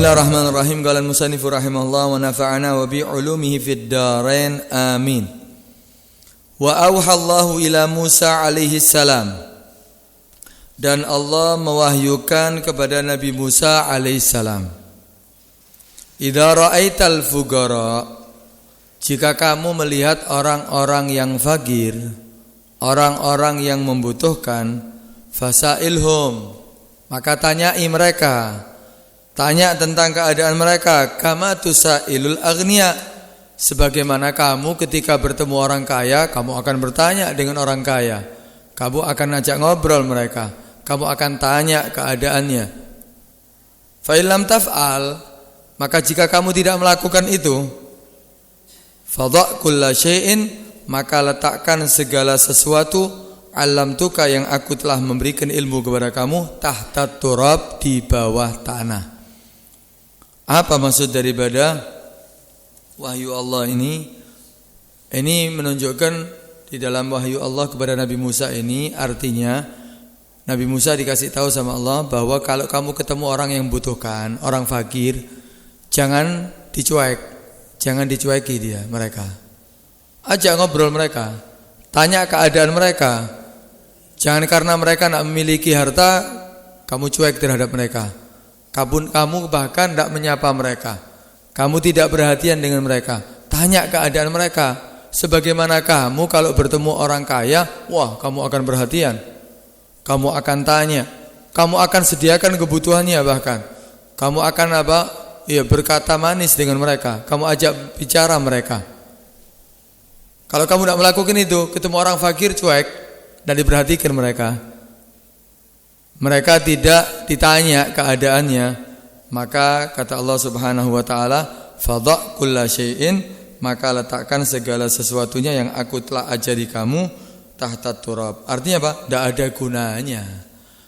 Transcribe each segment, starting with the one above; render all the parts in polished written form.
Bismillahirrahmanirrahim. Qala al-musannif rahimahullah wa nafa'ana wa bi 'ulumihi fid dharain. Amin. Wa auha Allahu ila Musa alaihi salam. Dan Allah mewahyukan kepada Nabi Musa alaihi salam. Idza ra'aital fuqara, jika kamu melihat orang-orang yang fakir, orang-orang yang membutuhkan, fasailhum, maka tanyai mereka. Tanya tentang keadaan mereka, kama tusailul aghnia, sebagaimana kamu ketika bertemu orang kaya, kamu akan bertanya dengan orang kaya. Kamu akan ajak ngobrol mereka, kamu akan tanya keadaannya. Fa illam taf'al, maka jika kamu tidak melakukan itu, fadha' kulla syai'in, maka letakkan segala sesuatu, alamtuka, yang aku telah memberikan ilmu kepada kamu, tahta turab, di bawah tanah. Apa maksud daripada wahyu Allah ini? Ini menunjukkan di dalam wahyu Allah kepada Nabi Musa ini, artinya Nabi Musa dikasih tahu sama Allah bahwa kalau kamu ketemu orang yang membutuhkan, orang fakir, jangan dicueki mereka. Ajak ngobrol mereka, tanya keadaan mereka. Jangan karena mereka tidak memiliki harta, kamu cuek terhadap mereka. Kamu bahkan tidak menyapa mereka. Kamu tidak perhatian dengan mereka. Tanya keadaan mereka. Sebagaimana kamu kalau bertemu orang kaya, wah, kamu akan perhatian. Kamu akan tanya. Kamu akan sediakan kebutuhannya bahkan. Kamu akan berkata manis dengan mereka. Kamu ajak bicara mereka. Kalau kamu tidak melakukan itu, ketemu orang fakir cuek dan diperhatikan mereka. Mereka tidak ditanya keadaannya, maka kata Allah Subhanahu wa taala, fadha' kulla syai'in, maka letakkan segala sesuatunya yang aku telah ajari kamu tahta turab. Artinya apa? Tidak ada gunanya.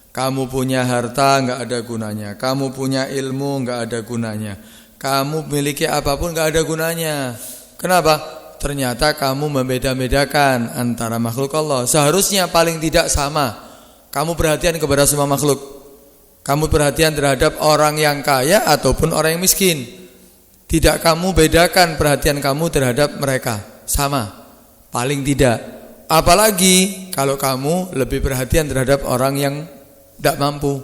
Kamu punya harta enggak ada gunanya. Kamu punya ilmu enggak ada gunanya. Kamu memiliki apapun enggak ada gunanya. Kenapa? Ternyata kamu membeda-bedakan antara makhluk Allah. Seharusnya paling tidak sama. Kamu perhatian kepada semua makhluk. Kamu perhatian terhadap orang yang kaya ataupun orang yang miskin. Tidak kamu bedakan perhatian kamu terhadap mereka. Sama. Paling tidak. Apalagi kalau kamu lebih perhatian terhadap orang yang tidak mampu.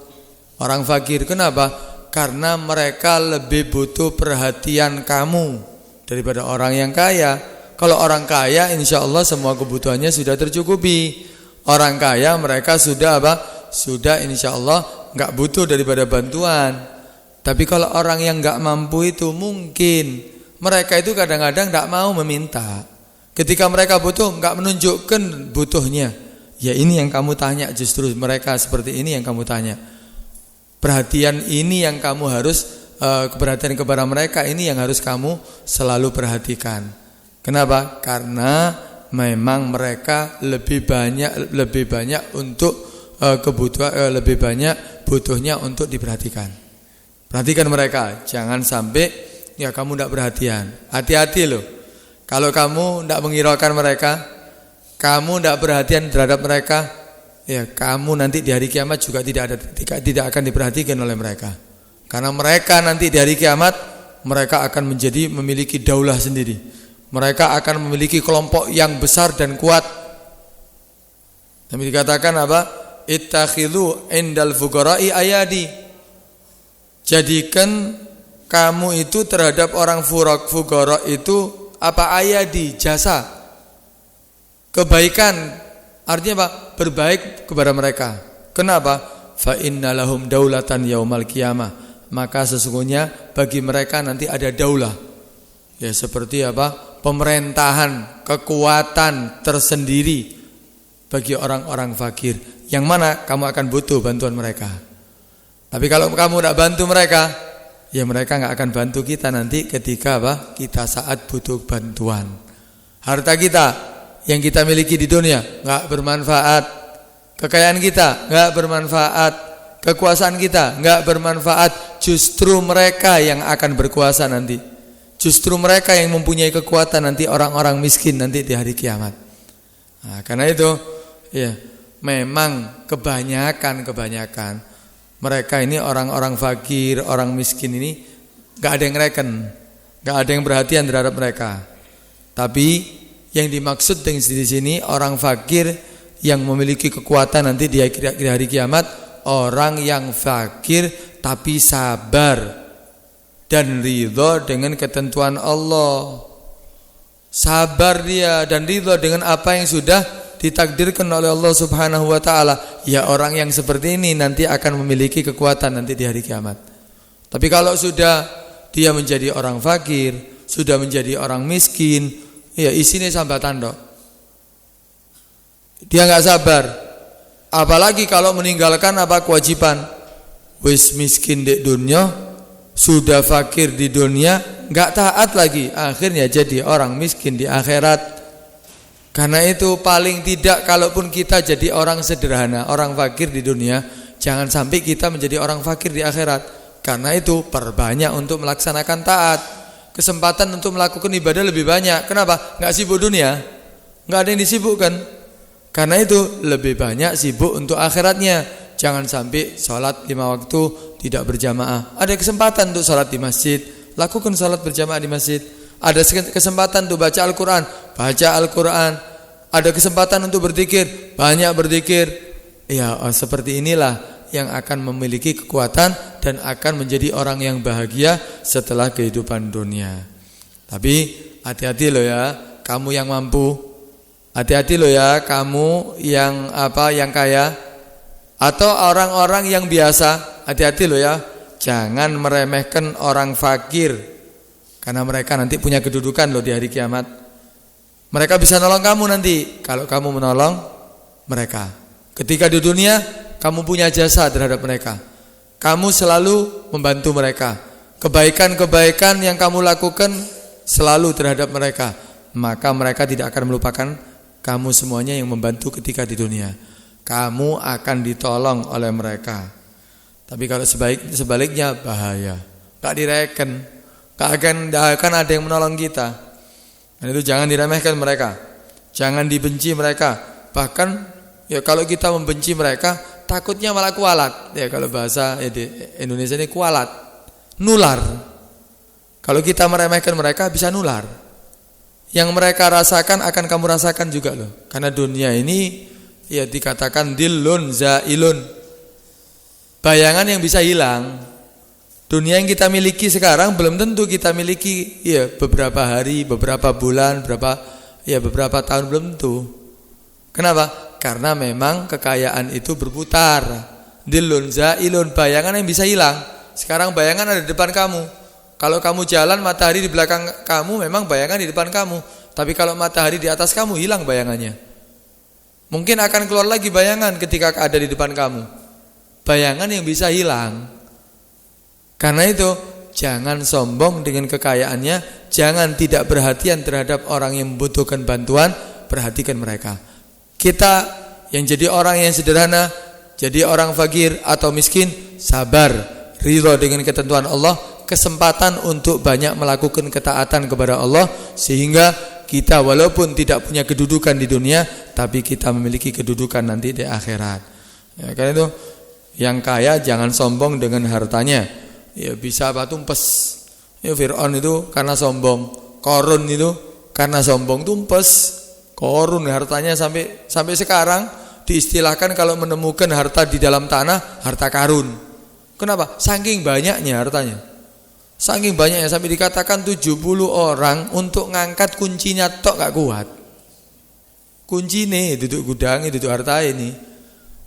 Orang fakir. Kenapa? Karena mereka lebih butuh perhatian kamu daripada orang yang kaya. Kalau orang kaya, insya Allah semua kebutuhannya sudah tercukupi. Orang kaya mereka sudah Sudah insya Allah gak butuh daripada bantuan. Tapi kalau orang yang gak mampu itu, mungkin mereka itu kadang-kadang gak mau meminta. Ketika mereka butuh, gak menunjukkan butuhnya. Ya ini yang kamu tanya, justru mereka seperti ini yang kamu tanya. Perhatian ini yang kamu harus perhatian kepada mereka ini yang harus kamu selalu perhatikan. Kenapa? Karena memang mereka lebih banyak untuk kebutuhan, lebih banyak butuhnya untuk diperhatikan. Perhatikan mereka, jangan sampai kamu tidak perhatian. Hati-hati loh. Kalau kamu tidak menghiraukan mereka, kamu tidak perhatian terhadap mereka, kamu nanti di hari kiamat juga tidak akan diperhatikan oleh mereka. Karena mereka nanti di hari kiamat mereka akan memiliki daulah sendiri. Mereka akan memiliki kelompok yang besar dan kuat. Tapi dikatakan apa? Ittakhidhu indal fuqara'i ayadi. Jadikan kamu itu terhadap orang fuqara itu ayadi, jasa. Kebaikan. Artinya apa? Berbaik kepada mereka. Kenapa? Fa innalahum daulatan yaumal qiyamah. Maka sesungguhnya bagi mereka nanti ada daulah. Ya seperti pemerintahan, kekuatan tersendiri bagi orang-orang fakir, yang mana kamu akan butuh bantuan mereka. Tapi kalau kamu tidak bantu mereka, mereka nggak akan bantu kita nanti ketika kita saat butuh bantuan. Harta kita yang kita miliki di dunia nggak bermanfaat, kekayaan kita nggak bermanfaat, kekuasaan kita nggak bermanfaat. Justru mereka yang akan berkuasa nanti. Justru mereka yang mempunyai kekuatan nanti, orang-orang miskin nanti di hari kiamat. Nah, karena itu memang kebanyakan mereka ini orang-orang fakir, orang miskin ini Enggak ada yang reken, enggak ada yang perhatian terhadap mereka. Tapi yang dimaksud di sini orang fakir yang memiliki kekuatan nanti di hari kiamat, orang yang fakir tapi sabar dan ridho dengan ketentuan Allah. Sabar dia dan ridho dengan apa yang sudah ditakdirkan oleh Allah Subhanahu wa taala. Ya, orang yang seperti ini nanti akan memiliki kekuatan nanti di hari kiamat. Tapi kalau sudah dia menjadi orang fakir, sudah menjadi orang miskin, ya isinya sambatan dok. Dia enggak sabar. Apalagi kalau meninggalkan apa kewajiban. Wis miskin di dunia, sudah fakir di dunia, enggak taat lagi, akhirnya jadi orang miskin di akhirat. Karena itu paling tidak kalaupun kita jadi orang sederhana, orang fakir di dunia, jangan sampai kita menjadi orang fakir di akhirat. Karena itu perbanyak untuk melaksanakan taat. Kesempatan untuk melakukan ibadah lebih banyak. Kenapa? Enggak sibuk dunia, enggak ada yang disibukkan. Karena itu lebih banyak sibuk untuk akhiratnya. Jangan sampai sholat 5 waktu tidak berjamaah. Ada kesempatan untuk sholat di masjid, lakukan sholat berjamaah di masjid. Ada kesempatan untuk baca Al-Quran, baca Al-Quran. Ada kesempatan untuk berzikir, banyak berzikir. Ya, seperti inilah yang akan memiliki kekuatan dan akan menjadi orang yang bahagia setelah kehidupan dunia. Tapi hati-hati loh ya, kamu yang mampu. Hati-hati loh ya, kamu yang kaya atau orang-orang yang biasa. Hati-hati loh ya, jangan meremehkan orang fakir. Karena mereka nanti punya kedudukan loh di hari kiamat. Mereka bisa nolong kamu nanti kalau kamu menolong mereka. Ketika di dunia kamu punya jasa terhadap mereka, kamu selalu membantu mereka. Kebaikan-kebaikan yang kamu lakukan selalu terhadap mereka, maka mereka tidak akan melupakan kamu semuanya yang membantu ketika di dunia. Kamu akan ditolong oleh mereka. Tapi kalau sebaliknya bahaya. Gak direken. Gak akan ada yang menolong kita. Dan itu jangan diremehkan mereka. Jangan dibenci mereka. Bahkan ya kalau kita membenci mereka, takutnya malah kualat. Ya kalau bahasa di Indonesia ini kualat. Nular. Kalau kita meremehkan mereka bisa nular. Yang mereka rasakan akan kamu rasakan juga loh. Karena dunia ini ya dikatakan dilun zailun. Bayangan yang bisa hilang. Dunia yang kita miliki sekarang belum tentu kita miliki ya beberapa hari, beberapa bulan, beberapa tahun belum tentu. Kenapa? Karena memang kekayaan itu berputar. Dilun zailun, bayangan yang bisa hilang. Sekarang bayangan ada di depan kamu. Kalau kamu jalan, matahari di belakang kamu, memang bayangan di depan kamu. Tapi kalau matahari di atas kamu, hilang bayangannya. Mungkin akan keluar lagi bayangan ketika ada di depan kamu. Bayangan yang bisa hilang. Karena itu, jangan sombong dengan kekayaannya. Jangan tidak perhatian terhadap orang yang membutuhkan bantuan. Perhatikan mereka. Kita yang jadi orang yang sederhana, jadi orang fakir atau miskin, sabar, ridho dengan ketentuan Allah. Kesempatan untuk banyak melakukan ketaatan kepada Allah sehingga kita walaupun tidak punya kedudukan di dunia tapi kita memiliki kedudukan nanti di akhirat. Ya, karena itu yang kaya jangan sombong dengan hartanya. Ya bisa tumpes. Ya Fir'aun itu karena sombong, Qarun itu karena sombong tumpes. Qarun hartanya sampai sekarang diistilahkan kalau menemukan harta di dalam tanah harta karun. Kenapa? Saking banyaknya hartanya. Saking banyaknya sampai dikatakan 70 orang untuk ngangkat kuncinya tok gak kuat. Kunci nih duduk gudang, duduk harta ini.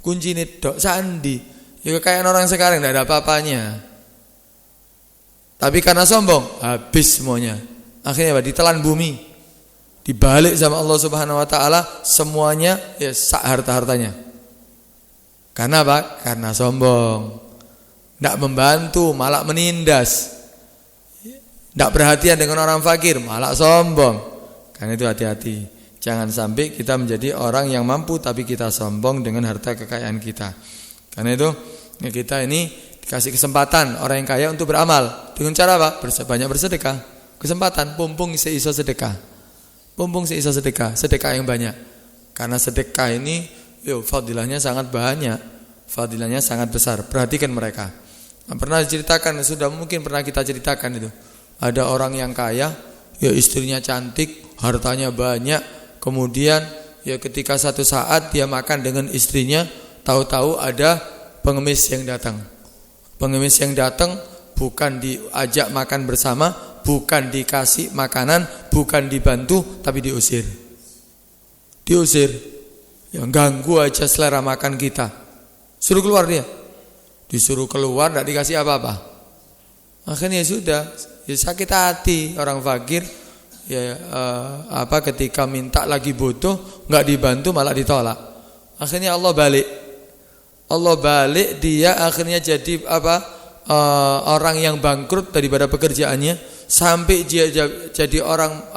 Kunci nih tok sandi. Ya kekayaan orang sekarang tidak ada apa-apanya. Tapi karena sombong habis semuanya. Akhirnya ditelan bumi. Dibalik sama Allah Subhanahu wa taala semuanya ya sak harta-hartanya. Karena apa? Karena sombong. Tidak membantu, malah menindas. Tidak perhatian dengan orang fakir, malah sombong. Karena itu hati-hati. Jangan sampai kita menjadi orang yang mampu tapi kita sombong dengan harta kekayaan kita. Karena itu ya kita ini dikasih kesempatan orang yang kaya untuk beramal. Dengan cara apa? Banyak bersedekah. Kesempatan, pumpung seiso sedekah. Pumpung seiso sedekah, sedekah yang banyak. Karena sedekah ini fadilahnya sangat banyak. Fadilahnya sangat besar. Perhatikan mereka. Pernah diceritakan, sudah mungkin pernah kita ceritakan itu. Ada orang yang kaya, ya istrinya cantik, hartanya banyak, kemudian ya ketika satu saat dia makan dengan istrinya, tahu-tahu ada pengemis yang datang. Pengemis yang datang bukan diajak makan bersama, bukan dikasih makanan, bukan dibantu, tapi diusir. Diusir. Yang ganggu aja selera makan kita. Suruh keluar dia. Disuruh keluar, tidak dikasih apa-apa. Akhirnya sudah, ya sakit hati orang fakir. Ya ketika minta lagi butuh, nggak dibantu malah ditolak. Akhirnya Allah balik dia akhirnya jadi orang yang bangkrut daripada pekerjaannya, sampai dia jadi orang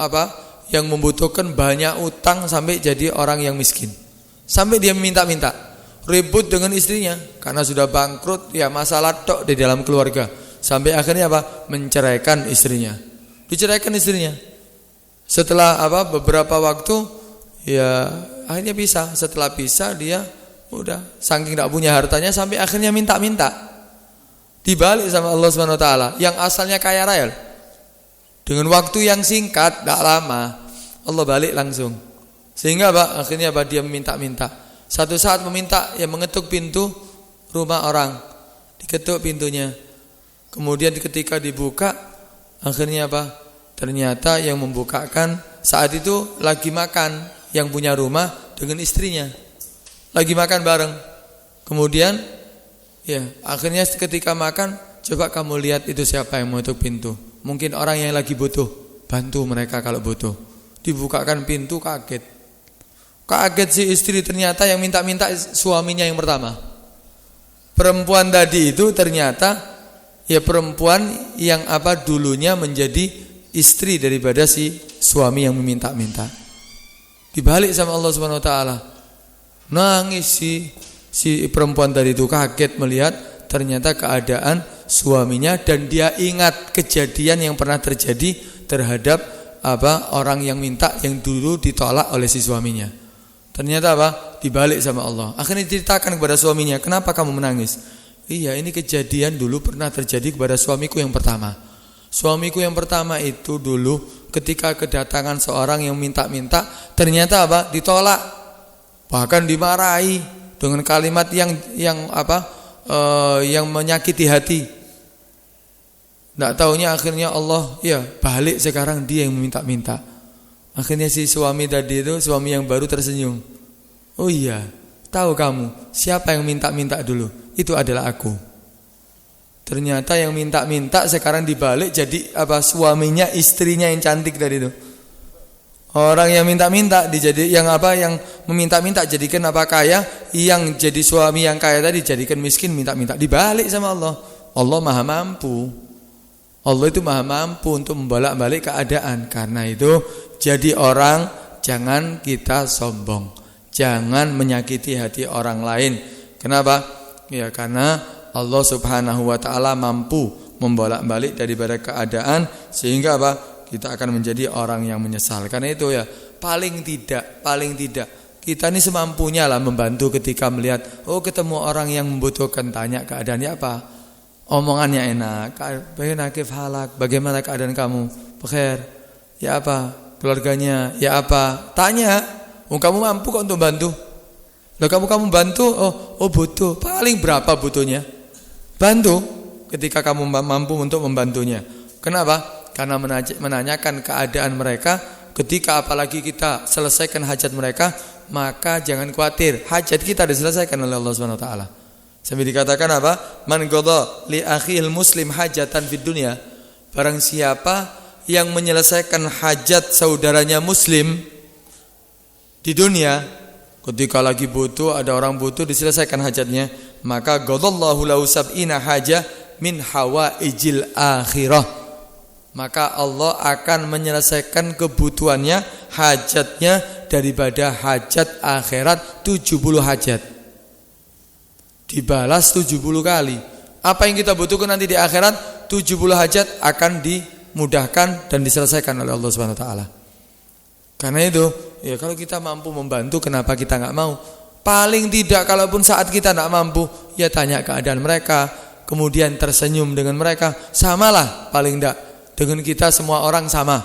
yang membutuhkan, banyak utang, sampai jadi orang yang miskin. Sampai dia minta-minta. Ribut dengan istrinya karena sudah bangkrut, ya masalah tok di dalam keluarga. Sampai akhirnya menceraikan istrinya. Diceraikan istrinya. Setelah beberapa waktu, ya akhirnya pisah. Setelah pisah dia udah saking tidak punya hartanya, sampai akhirnya minta-minta. Dibalik sama Allah Subhanahu wa taala yang asalnya kaya raya. Dengan waktu yang singkat, tidak lama, Allah balik langsung. Sehingga akhirnya dia minta-minta. Satu saat meminta, ya mengetuk pintu rumah orang, diketuk pintunya. Kemudian ketika dibuka, akhirnya ternyata yang membukakan saat itu lagi makan, yang punya rumah dengan istrinya, lagi makan bareng. Kemudian, ya akhirnya ketika makan, coba kamu lihat itu siapa yang mengetuk pintu. Mungkin orang yang lagi butuh, bantu mereka kalau butuh. Dibukakan pintu, kaget. Kaget si istri, ternyata yang minta-minta suaminya yang pertama. Perempuan tadi itu ternyata ya perempuan yang dulunya menjadi istri daripada si suami yang meminta-minta. Dibalik sama Allah Subhanahu wa taala. Nangis si perempuan tadi itu, kaget melihat ternyata keadaan suaminya, dan dia ingat kejadian yang pernah terjadi terhadap orang yang minta, yang dulu ditolak oleh si suaminya. Ternyata dibalik sama Allah. Akhirnya diceritakan kepada suaminya, kenapa kamu menangis? Iya, ini kejadian dulu pernah terjadi kepada suamiku yang pertama. Suamiku yang pertama itu dulu ketika kedatangan seorang yang minta-minta, ternyata ditolak, bahkan dimarahi dengan kalimat yang menyakiti hati. Tidak taunya akhirnya Allah balik, sekarang dia yang meminta-minta. Akhirnya si suami tadi itu, suami yang baru, tersenyum. Oh iya, tahu kamu siapa yang minta-minta dulu? Itu adalah aku. Ternyata yang minta-minta sekarang dibalik jadi suaminya, istrinya yang cantik tadi itu. Orang yang minta-minta yang meminta-minta jadikan kaya, yang jadi suami yang kaya tadi jadikan miskin, minta-minta. Dibalik sama Allah. Allah Maha Mampu. Allah itu Maha Mampu untuk membolak-balik keadaan. Karena itu jadi orang, jangan kita sombong, jangan menyakiti hati orang lain. Kenapa? Ya karena Allah Subhanahu wa taala mampu membolak-balik daripada keadaan, sehingga kita akan menjadi orang yang menyesal. Karena itu ya paling tidak kita ini semampunya lah membantu ketika melihat ketemu orang yang membutuhkan, tanya keadaannya omongannya enak, bagaimana keadaan kamu? Bekhair. Ya keluarganya, ya tanya, kamu mampu kok untuk bantu? Loh kamu bantu, butuh, paling berapa butuhnya? Bantu ketika kamu mampu untuk membantunya. Kenapa? Karena menanyakan keadaan mereka, ketika apalagi kita selesaikan hajat mereka, maka jangan khawatir, hajat kita diselesaikan oleh Allah Subhanahu wa taala. Sampai dikatakan Man qadha li akhil muslim hajatan fid dunya. Barang siapa yang menyelesaikan hajat saudaranya muslim di dunia, ketika lagi butuh, ada orang butuh, diselesaikan hajatnya, maka qadallahu lahu sab'ina hajah min hawaijil akhirah. Maka Allah akan menyelesaikan kebutuhannya, hajatnya daripada hajat akhirat 70 hajat. Dibalas 70 kali. Apa yang kita butuhkan nanti di akhirat, 70 hajat akan dimudahkan dan diselesaikan oleh Allah Subhanahu wa taala. Karena itu, ya kalau kita mampu membantu, kenapa kita enggak mau? Paling tidak kalaupun saat kita enggak mampu, ya tanya keadaan mereka. kemudian tersenyum dengan mereka, samalah paling tidak dengan kita semua orang sama.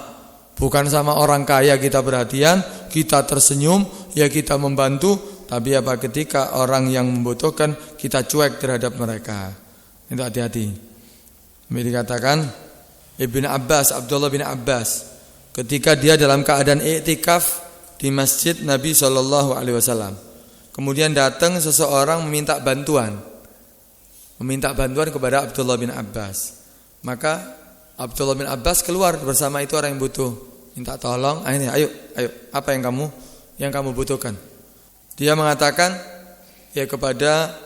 Bukan sama orang kaya kita perhatian, kita tersenyum, ya kita membantu, tapi apa ketika orang yang membutuhkan kita cuek terhadap mereka. Itu hati-hati. Ini dikatakan Abdullah bin Abbas ketika dia dalam keadaan i'tikaf di masjid Nabi SAW. Kemudian datang seseorang meminta bantuan kepada Abdullah bin Abbas. Maka Abdullah bin Abbas keluar bersama itu orang yang butuh, minta tolong. Ayo, apa yang kamu butuhkan? Dia mengatakan ya kepada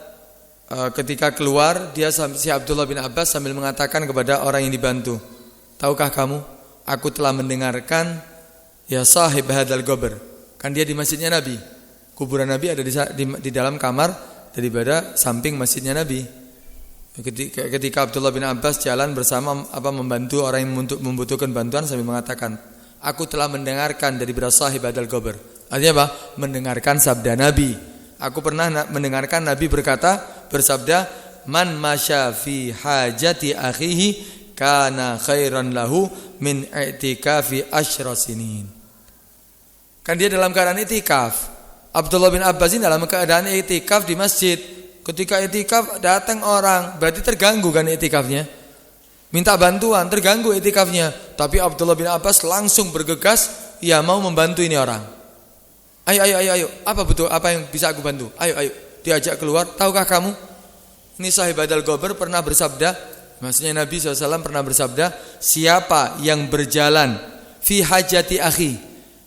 ketika keluar dia si Abdullah bin Abbas sambil mengatakan kepada orang yang dibantu, tahukah kamu, aku telah mendengarkan ya sahib hadzal qabr. Kan dia di masjidnya Nabi. Kuburan Nabi ada di dalam kamar daripada samping masjidnya Nabi. Ketika Abdullah bin Abbas jalan bersama membantu orang yang membutuhkan bantuan sambil mengatakan, aku telah mendengarkan dari sahib hadzal qabr. Artinya apa? Mendengarkan sabda Nabi. Aku pernah mendengarkan Nabi bersabda, man masya fi hajati akhihi kana khairan lahu min i'tikafi asyra sinin. Kan dia dalam keadaan i'tikaf. Abdullah bin Abbas ini dalam keadaan i'tikaf di masjid. Ketika i'tikaf datang orang, berarti terganggu kan i'tikafnya. Minta bantuan, terganggu i'tikafnya. Tapi Abdullah bin Abbas langsung bergegas, ya mau membantu ini orang. Ayo. Apa yang bisa aku bantu? Ayo. Diajak keluar. Tahukah kamu? Ini sahib hadzal qabr pernah bersabda, maksudnya Nabi SAW pernah bersabda, siapa yang berjalan fi hajati akhi,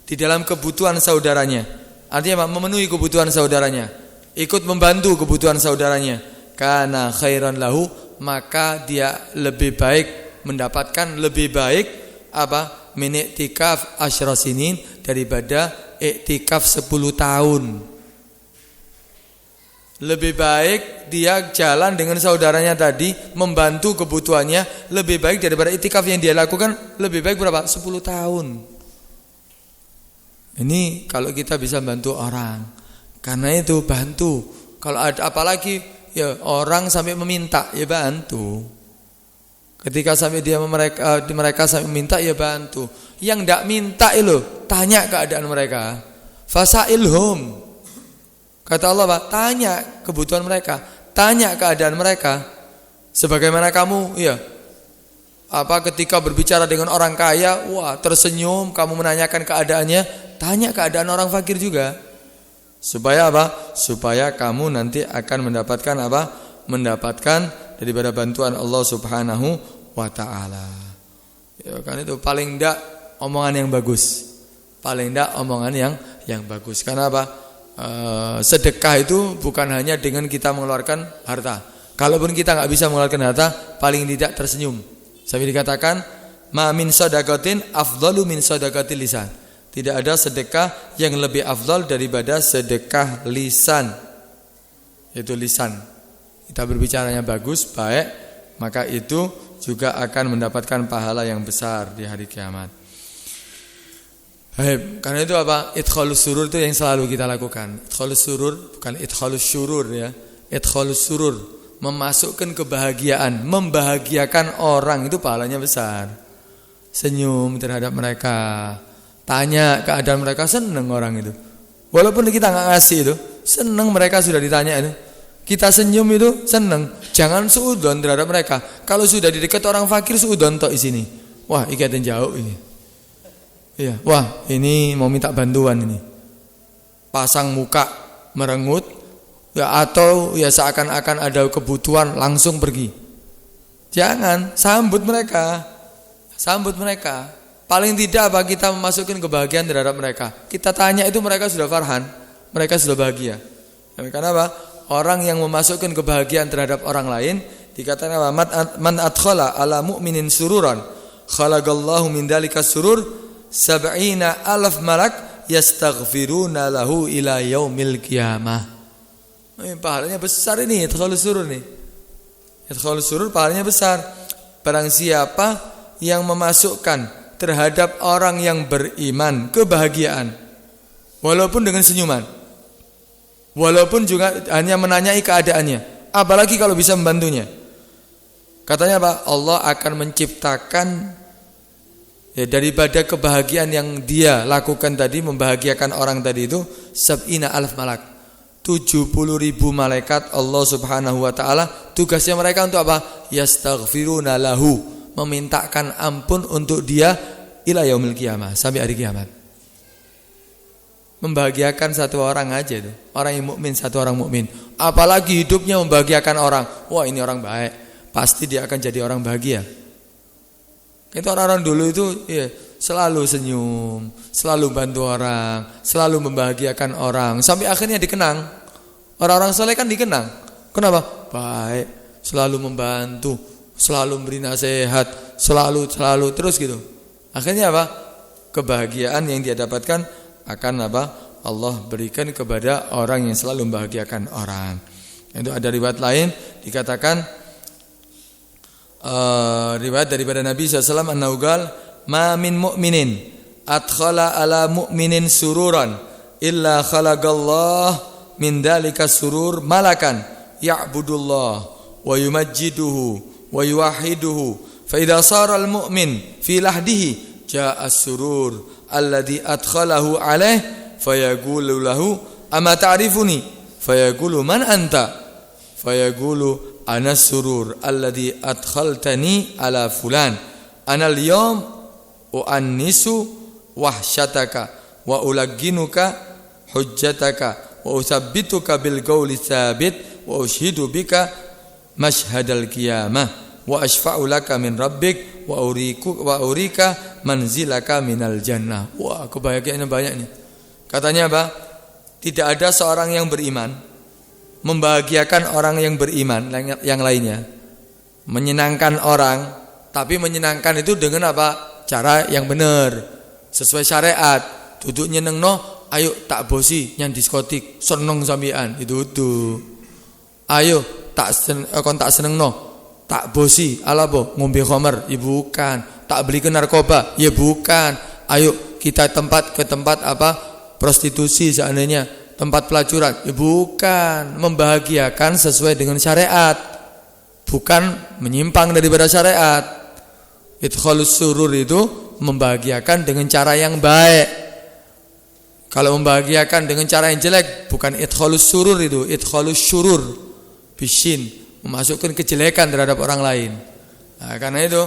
di dalam kebutuhan saudaranya. Artinya memenuhi kebutuhan saudaranya, ikut membantu kebutuhan saudaranya, kana khairan lahu, maka dia lebih baik mendapatkan lebih baik min i'tikaf asyra sinin, daripada i'tikaf 10 tahun. Lebih baik dia jalan dengan saudaranya tadi, membantu kebutuhannya, lebih baik daripada i'tikaf yang dia lakukan lebih baik berapa? 10 tahun. Ini kalau kita bisa bantu orang. Karena itu bantu. Kalau ada apalagi ya orang sampai meminta, ya bantu. Ketika sampai mereka sampai meminta, ya bantu. Yang enggak minta itu tanya keadaan mereka. Fasailhum. Kata Allah, tanya kebutuhan mereka, tanya keadaan mereka. Sebagaimana kamu ketika berbicara dengan orang kaya, tersenyum, kamu menanyakan keadaannya, tanya keadaan orang fakir juga. Supaya supaya kamu nanti akan mendapatkan mendapatkan daripada bantuan Allah Subhanahu wa taala. Ya kan itu paling enggak omongan yang bagus. Paling enggak omongan yang bagus. Karena sedekah itu bukan hanya dengan kita mengeluarkan harta. Kalaupun kita enggak bisa mengeluarkan harta, paling tidak tersenyum. Sampai dikatakan ma min shadaqatin afdalu min shadaqatil lisan. Tidak ada sedekah yang lebih afdal daripada sedekah lisan. Itu lisan. Kita berbicaranya bagus, baik, maka itu juga akan mendapatkan pahala yang besar di hari kiamat. Karena itu idkhalus surur itu yang selalu kita lakukan. Idkhalus surur bukan idkhalus syurur ya. Idkhalus surur, memasukkan kebahagiaan, membahagiakan orang, itu pahalanya besar. Senyum terhadap mereka, tanya keadaan mereka, senang orang itu. Walaupun kita enggak ngasih itu, senang mereka sudah ditanya itu. Kita senyum itu senang. Jangan suudon terhadap mereka. Kalau sudah di dekat orang fakir suudon tok di sini. Wah, ikatan jauh ini. Iya, wah, ini mau minta bantuan ini. Pasang muka merengut ya, atau ya seakan-akan ada kebutuhan langsung pergi. Jangan, sambut mereka. Sambut mereka. Paling tidak kita memasukkan kebahagiaan terhadap mereka. Kita tanya itu mereka sudah farhan, mereka sudah bahagia. Karena orang yang memasukkan kebahagiaan terhadap orang lain dikatakan man adkhala ala mu'minin sururan khalaqallahu min dalika surur 70,000 malak yastaghfiruna lahu ila yaumil qiyamah. Pahalanya besar ini, idkhalus surur nih. Idkhalus surur pahalanya besar. Barang siapa yang memasukkan terhadap orang yang beriman kebahagiaan, walaupun dengan senyuman, walaupun juga hanya menanyai keadaannya, apalagi kalau bisa membantunya. Katanya apa? Allah akan menciptakan daripada kebahagiaan yang dia lakukan tadi, membahagiakan orang tadi itu, 70,000 malak. 70.000 malaikat Allah Subhanahu wa taala, tugasnya mereka untuk apa? Yastaghfiruna lahu, memintakan ampun untuk dia ila yaumil qiyamah, sampai hari kiamat. Membahagiakan satu orang aja itu, orang yang mukmin, satu orang mukmin. Apalagi hidupnya membahagiakan orang. Wah, ini orang baik, pasti dia akan jadi orang bahagia. Itu orang-orang dulu itu selalu senyum, selalu bantu orang, selalu membahagiakan orang, sampai akhirnya dikenang. Orang-orang soleh kan dikenang. Kenapa? Baik, selalu membantu, selalu memberi nasihat, selalu terus gitu. Akhirnya apa? Kebahagiaan yang dia dapatkan akan apa? Allah berikan kepada orang yang selalu membahagiakan orang. Itu ada riwayat lain dikatakan, riwayat daripada Nabi SAW, annahu qala ma min mu'minin adkhala ala mu'minin sururan illa khalaqallah min dalika surur malakan ya'budullah wa yumajjiduhu wa yuwahiduhu fa idza sara al mu'min fi lahdihi jaa as-surur alladhi adkhalahu alaih fayaqulu lahu ama ta'rifuni fayaqulu man anta fayaqulu ana surur alladhi adkhaltani ala fulan ana al-yawm uannisu wahsyataka wa ulagginuka hujjataka wa usabbituka bil qawli tsabit wa ushidu bika mashhadal qiyamah wa ashfa'u laka min rabbik wa urika manzilaka minal jannah. Wah, kebahagiaannya banyak nih. Katanya apa? Tidak ada seorang yang beriman membahagiakan orang yang beriman yang lainnya, menyenangkan orang, tapi menyenangkan itu dengan apa? Cara yang benar, sesuai syariat. Duduk nyenengno, ayo tak bosi nyang diskotik, seneng sampean itu. Ayo tak senengno, tak bosi ala apa? Ngombe khamar, ya bukan. Tak belikan narkoba, ya bukan. Ayo kita ke tempat apa? Prostitusi seandainya, tempat pelacuran, ya bukan. Membahagiakan sesuai dengan syariat, bukan menyimpang daripada syariat. Idkhalus surur itu membahagiakan dengan cara yang baik. Kalau membahagiakan dengan cara yang jelek, bukan idkhalus surur, itu idkhalus syurur bisin, memasukkan kejelekan terhadap orang lain. Nah, karena itu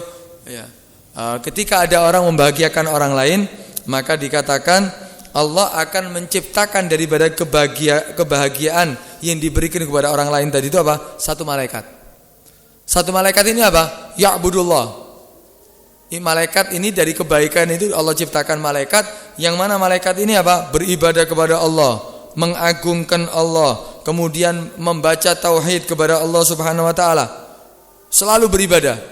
ketika ada orang membahagiakan orang lain, maka dikatakan Allah akan menciptakan daripada kebahagiaan yang diberikan kepada orang lain tadi itu apa? Satu malaikat. Satu malaikat ini apa? Ya'budullah. Malaikat ini dari kebaikan itu Allah ciptakan malaikat, yang mana malaikat ini apa? Beribadah kepada Allah, mengagungkan Allah, kemudian membaca tauhid kepada Allah Subhanahu wa taala. Selalu beribadah.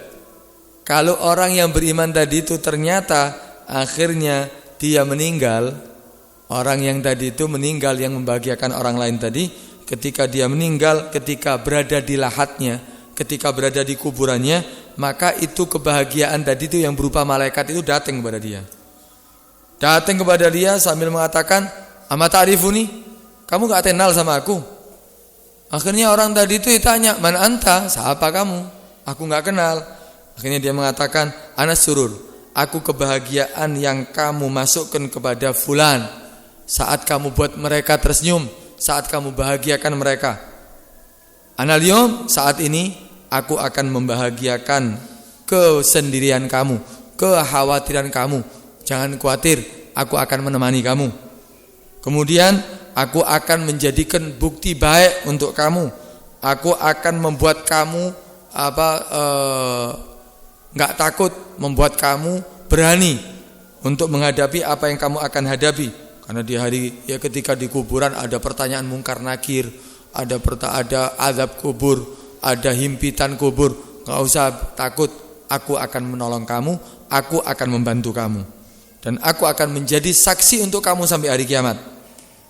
Kalau orang yang beriman tadi itu ternyata akhirnya dia meninggal, orang yang tadi itu meninggal, yang membahagiakan orang lain tadi, ketika dia meninggal, ketika berada di lahatnya, ketika berada di kuburannya, maka itu kebahagiaan tadi itu yang berupa malaikat itu datang kepada dia. Datang kepada dia sambil mengatakan, "Ama ta'rifuni? Kamu enggak kenal sama aku?" Akhirnya orang tadi itu ditanya, "Man anta? Siapa kamu?" "Aku enggak kenal." Akhirnya dia mengatakan, "Ana surur. Aku kebahagiaan yang kamu masukkan kepada fulan. Saat kamu buat mereka tersenyum, saat kamu bahagiakan mereka. Analyum, saat ini aku akan membahagiakan kesendirian kamu, kekhawatiran kamu. Jangan khawatir, aku akan menemani kamu. Kemudian aku akan menjadikan bukti baik untuk kamu. Aku akan membuat kamu enggak takut, membuat kamu berani untuk menghadapi apa yang kamu akan hadapi. Karena di hari ketika di kuburan ada pertanyaan mungkar nakir, ada azab kubur, ada himpitan kubur. Enggak usah takut, aku akan menolong kamu, aku akan membantu kamu. Dan aku akan menjadi saksi untuk kamu sampai hari kiamat.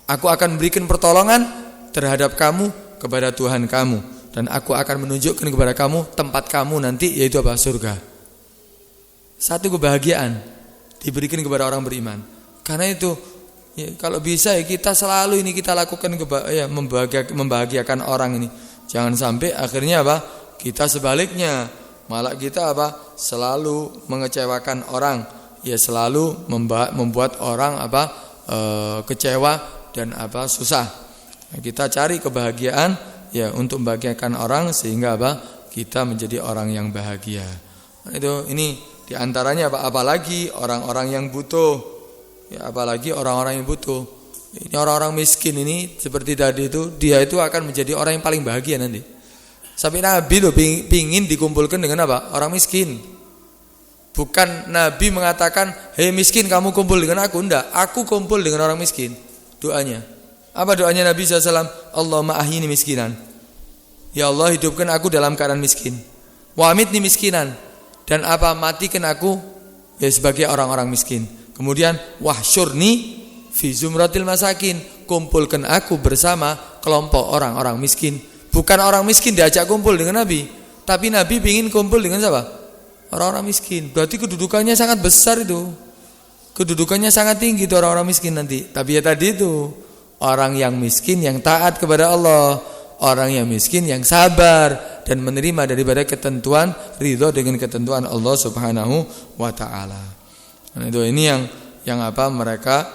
Aku akan memberikan pertolongan terhadap kamu kepada Tuhan kamu, dan aku akan menunjukkan kepada kamu tempat kamu nanti, yaitu apa? Surga. Satu kebahagiaan diberikan kepada orang beriman. Karena itu kalau bisa kita selalu ini kita lakukan membahagiakan orang ini. Jangan sampai akhirnya apa? Kita sebaliknya Malah kita apa? Selalu mengecewakan orang. Ya selalu membuat orang kecewa dan susah. Nah, kita cari kebahagiaan ya untuk membahagiakan orang sehingga kita menjadi orang yang bahagia. Nah, ini diantaranya apalagi orang-orang yang butuh. Ya apalagi orang-orang yang butuh. Ini orang-orang miskin ini seperti tadi itu, dia itu akan menjadi orang yang paling bahagia nanti. Sampai Nabi pingin dikumpulkan dengan Orang miskin. Bukan Nabi mengatakan, hei miskin kamu kumpul dengan aku. Enggak, aku kumpul dengan orang miskin. Doanya. Apa doanya Nabi SAW? Allahumma ahyini miskinan. Ya Allah hidupkan aku dalam keadaan miskin. Wa amitni miskinan. Dan matikan aku ya sebagai orang-orang miskin. Kemudian wahsyurni fi zumratil masakin. Kumpulkan aku bersama kelompok orang-orang miskin. Bukan orang miskin diajak kumpul dengan Nabi. Tapi Nabi ingin kumpul dengan siapa? Orang-orang miskin. Berarti kedudukannya sangat besar itu. Kedudukannya sangat tinggi itu orang-orang miskin nanti. Tapi ya tadi itu, orang yang miskin yang taat kepada Allah, orang yang miskin yang sabar dan menerima daripada ketentuan, ridho dengan ketentuan Allah Subhanahu wa taala. Nah, itu ini yang mereka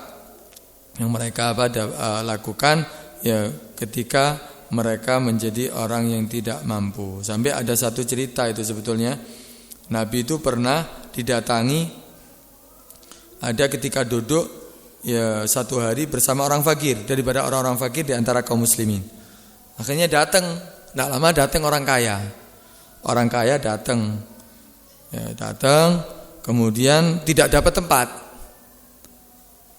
lakukan ya ketika mereka menjadi orang yang tidak mampu. Sampai ada satu cerita itu sebetulnya Nabi itu pernah didatangi, ada ketika duduk ya satu hari bersama orang fakir daripada orang-orang fakir di antara kaum muslimin. Akhirnya tidak lama datang orang kaya. Orang kaya datang, kemudian tidak dapat tempat.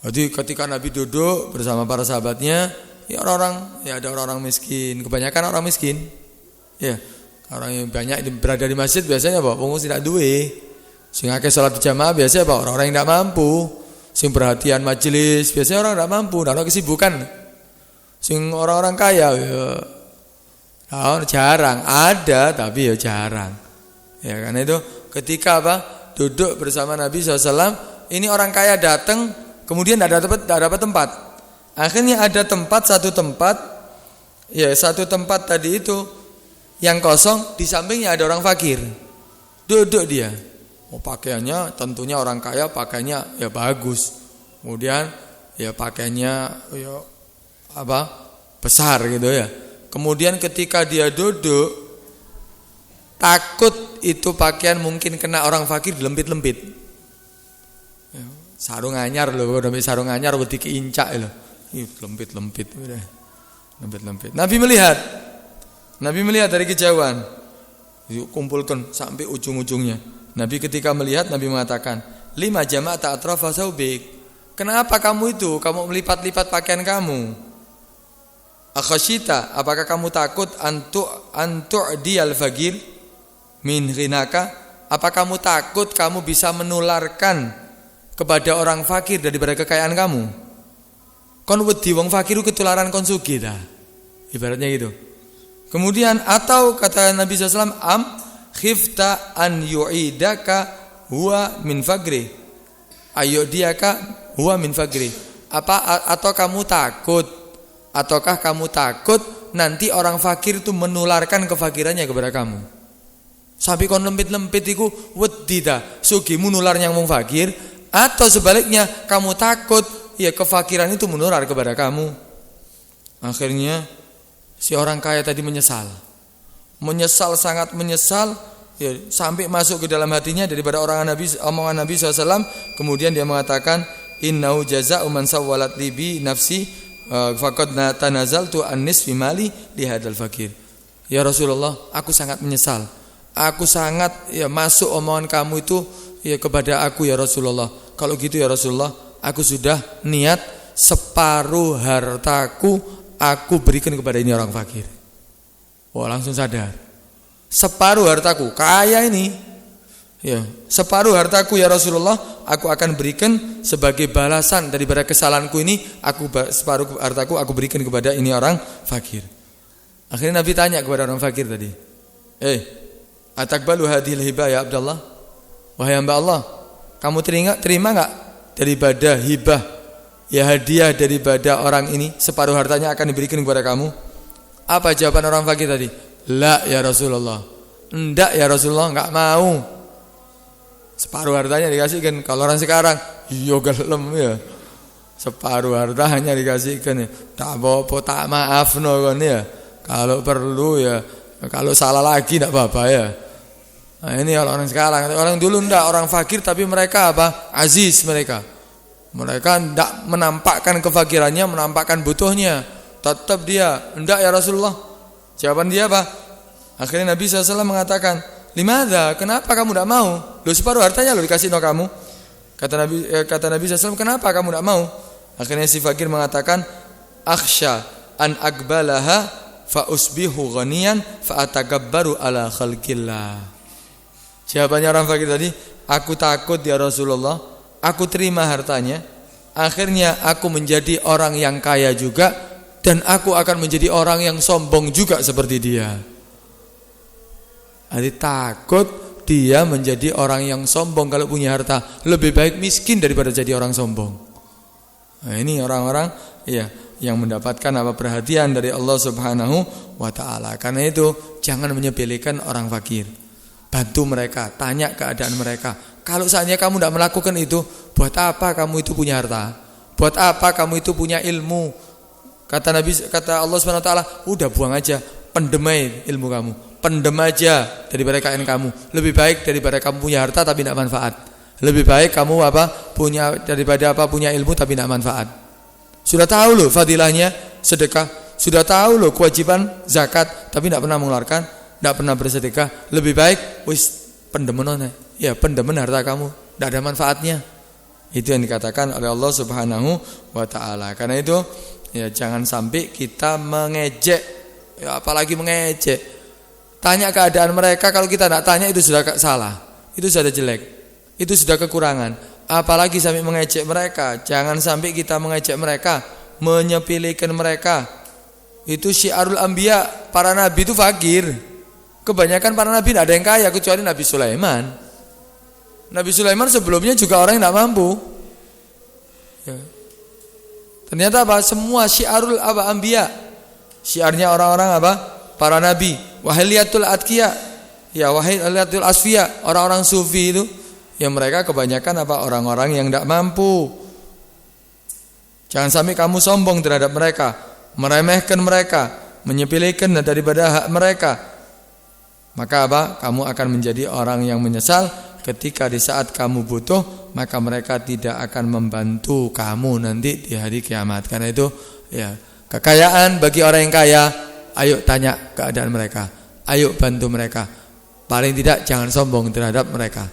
Jadi ketika Nabi duduk bersama para sahabatnya, ada orang-orang miskin, kebanyakan orang miskin, ya. Orang yang banyak berada di masjid biasanya wong tidak duwe. Sing akeh salat jamaah biasanya orang-orang yang tidak mampu. Sing perhatian majelis biasanya orang tidak mampu, ada kesibukan. Sing orang-orang kaya jarang, ada tapi ya jarang. Ya karena itu ketika duduk bersama Nabi SAW, ini orang kaya datang, kemudian tidak dapat tempat. Akhirnya ada satu tempat tadi itu yang kosong, di sampingnya ada orang fakir. Duduk dia. Pakaiannya tentunya orang kaya pakaiannya ya bagus. Kemudian ya pakaiannya besar gitu ya. Kemudian ketika dia duduk, takut itu pakaian mungkin kena orang fakir dilempit-lempit. Ya, sarung anyar loh, sarung anyar wedi keincak loh. Lempit-lempit udah. Lempit-lempit. Nabi melihat dari kejauhan. Yuk kumpulkan sampai ujung-ujungnya. Nabi ketika melihat, Nabi mengatakan, 5 jama'ata atrafa saubik. Kenapa kamu melipat-lipat pakaian kamu? Akhashita, apakah kamu takut antu'diyal faqir min ghinaka? Apa kamu takut kamu bisa menularkan kepada orang fakir daripada kekayaan kamu? Kon wedi wong fakir ketularan kon sugih ta. Ibaratnya gitu. Kemudian atau kata Nabi SAW, khifta an yu'idaka huwa min fagri, ayu'diyaka huwa min fagri. Ataukah kamu takut nanti orang fakir itu menularkan kefakirannya kepada kamu? Sampai kon lempit-lempit iku wedi ta sugimu nularnya wong fakir, atau sebaliknya kamu takut ya kefakiran itu menular kepada kamu? Akhirnya si orang kaya tadi menyesal, sangat menyesal, ya, sampai masuk ke dalam hatinya daripada omongan Nabi SAW. Kemudian dia mengatakan, Innau jaza'u man sawwalat libi nafsi faqad tanazaltu an nisfi mali li hadzal fakir. Ya Rasulullah, aku sangat menyesal. Aku sangat masuk omongan kamu itu kepada aku ya Rasulullah. Kalau gitu ya Rasulullah, aku sudah niat separuh hartaku aku berikan kepada ini orang fakir. Wah, langsung sadar. Separuh hartaku, kaya ini. Ya, separuh hartaku ya Rasulullah, aku akan berikan sebagai balasan daripada kesalahanku ini. Separuh hartaku aku berikan kepada ini orang fakir. Akhirnya Nabi tanya kepada orang fakir tadi, atakbalu hadhil hibah ya Abdullah? Wahai hamba Allah, kamu terima enggak daripada hibah, ya hadiah daripada orang ini, separuh hartanya akan diberikan kepada kamu? Apa jawaban orang fakir tadi? La ya Rasulullah, Enggak ya Rasulullah, enggak mau. Separuh hartanya dikasihkan. Kalau orang sekarang, iya gelem ya. Separuh harta hanya dikasihkan ya. Tak apa-apa, tak maaf no kan ya. Kalau perlu ya, kalau salah lagi enggak apa-apa ya. Nah, ini orang sekarang. Orang dulu enggak, orang fakir tapi mereka apa? Aziz mereka. Mereka enggak menampakkan kefakirannya, menampakkan butuhnya. Tetap dia, enggak ya Rasulullah. Jawaban dia apa? Akhirnya Nabi SAW mengatakan, "Limadha? Kenapa kamu enggak mau? Loh separuh hartanya lo dikasih no kamu." Kata Nabi SAW, "Kenapa kamu enggak mau?" Akhirnya si fakir mengatakan, "Akhsha an aqbalaha fa usbihu ghaniyan fa atagabbaru ala khalqillah." Jawabannya orang fakir tadi, "Aku takut ya Rasulullah, aku terima hartanya, akhirnya aku menjadi orang yang kaya juga, dan aku akan menjadi orang yang sombong juga seperti dia." Jadi takut dia menjadi orang yang sombong kalau punya harta. Lebih baik miskin daripada jadi orang sombong. Nah, ini orang-orang ya yang mendapatkan apa perhatian dari Allah Subhanahu wa taala. Karena itu jangan menyepelekan orang fakir. Bantu mereka, tanya keadaan mereka. Kalau seandainya kamu tidak melakukan itu, buat apa kamu itu punya harta? Buat apa kamu itu punya ilmu? Kata Allah Subhanahu wa taala, udah buang aja, pendem ilmu kamu. Pendem aja daripada kekayaan kamu. Lebih baik daripada kamu punya harta tapi tidak manfaat. Lebih baik kamu daripada punya ilmu tapi tidak manfaat. Sudah tahu loh fadilahnya sedekah, sudah tahu loh kewajiban zakat tapi tidak pernah mengeluarkan, tidak pernah bersedekah. Lebih baik pendemen harta kamu, tidak ada manfaatnya. Itu yang dikatakan oleh Allah Subhanahu wa taala. Karena itu ya jangan sampai kita mengejek, ya apalagi mengejek. Tanya keadaan mereka, kalau kita tidak tanya itu sudah salah, itu sudah jelek, itu sudah kekurangan. Apalagi sampai mengejek mereka. Jangan sampai kita mengejek mereka, menyepelekan mereka. Itu syiarul anbiya, para nabi itu fakir. Kebanyakan para nabi tidak ada yang kaya kecuali Nabi Sulaiman. Nabi Sulaiman sebelumnya juga orang yang tidak mampu. Ya. Ternyata apa? Semua syiarul anbiya. Syiarnya orang-orang apa? Para nabi. Wahiliyatul atqiya, ya wahiliyatul asfiya, orang-orang sufi itu yang mereka kebanyakan apa? Orang-orang yang tidak mampu. Jangan sampai kamu sombong terhadap mereka, meremehkan mereka, menyepelekan daripada hak mereka. Maka apa? Kamu akan menjadi orang yang menyesal ketika di saat kamu butuh, maka mereka tidak akan membantu kamu nanti di hari kiamat. Karena itu ya, kekayaan bagi orang yang kaya, ayo tanya keadaan mereka, ayo bantu mereka. Paling tidak jangan sombong terhadap mereka,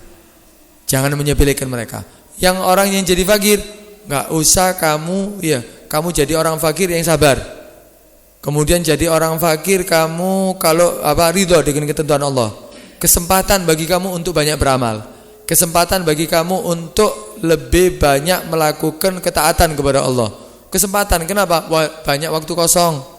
jangan menyepelekan mereka. Yang orang yang jadi fakir, nggak usah kamu jadi orang fakir yang sabar. Kemudian jadi orang fakir kamu kalau ridho dengan ketentuan Allah. Kesempatan bagi kamu untuk banyak beramal, kesempatan bagi kamu untuk lebih banyak melakukan ketaatan kepada Allah. Kesempatan, kenapa? Banyak waktu kosong.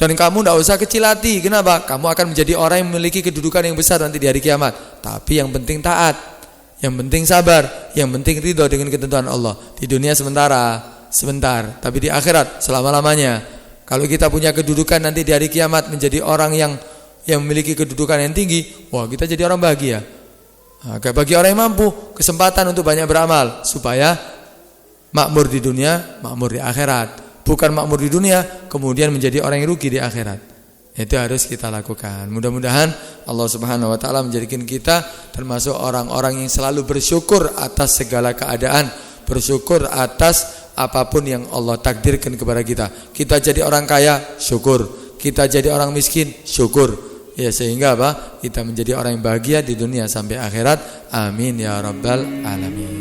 Dan kamu tidak usah kecil hati. Kenapa? Kamu akan menjadi orang yang memiliki kedudukan yang besar nanti di hari kiamat. Tapi yang penting taat, yang penting sabar, yang penting ridho dengan ketentuan Allah. Di dunia sebentar, tapi di akhirat selama-lamanya. Kalau kita punya kedudukan nanti di hari kiamat menjadi orang yang memiliki kedudukan yang tinggi, wah kita jadi orang bahagia. Nah, bagi orang yang mampu, kesempatan untuk banyak beramal supaya makmur di dunia, makmur di akhirat. Bukan makmur di dunia kemudian menjadi orang yang rugi di akhirat. Itu harus kita lakukan. Mudah-mudahan Allah Subhanahu wa taala menjadikan kita termasuk orang-orang yang selalu bersyukur atas segala keadaan, bersyukur atas apapun yang Allah takdirkan kepada kita. Kita jadi orang kaya, syukur. Kita jadi orang miskin, syukur. Ya sehingga kita menjadi orang yang bahagia di dunia sampai akhirat. Amin ya rabbal alamin.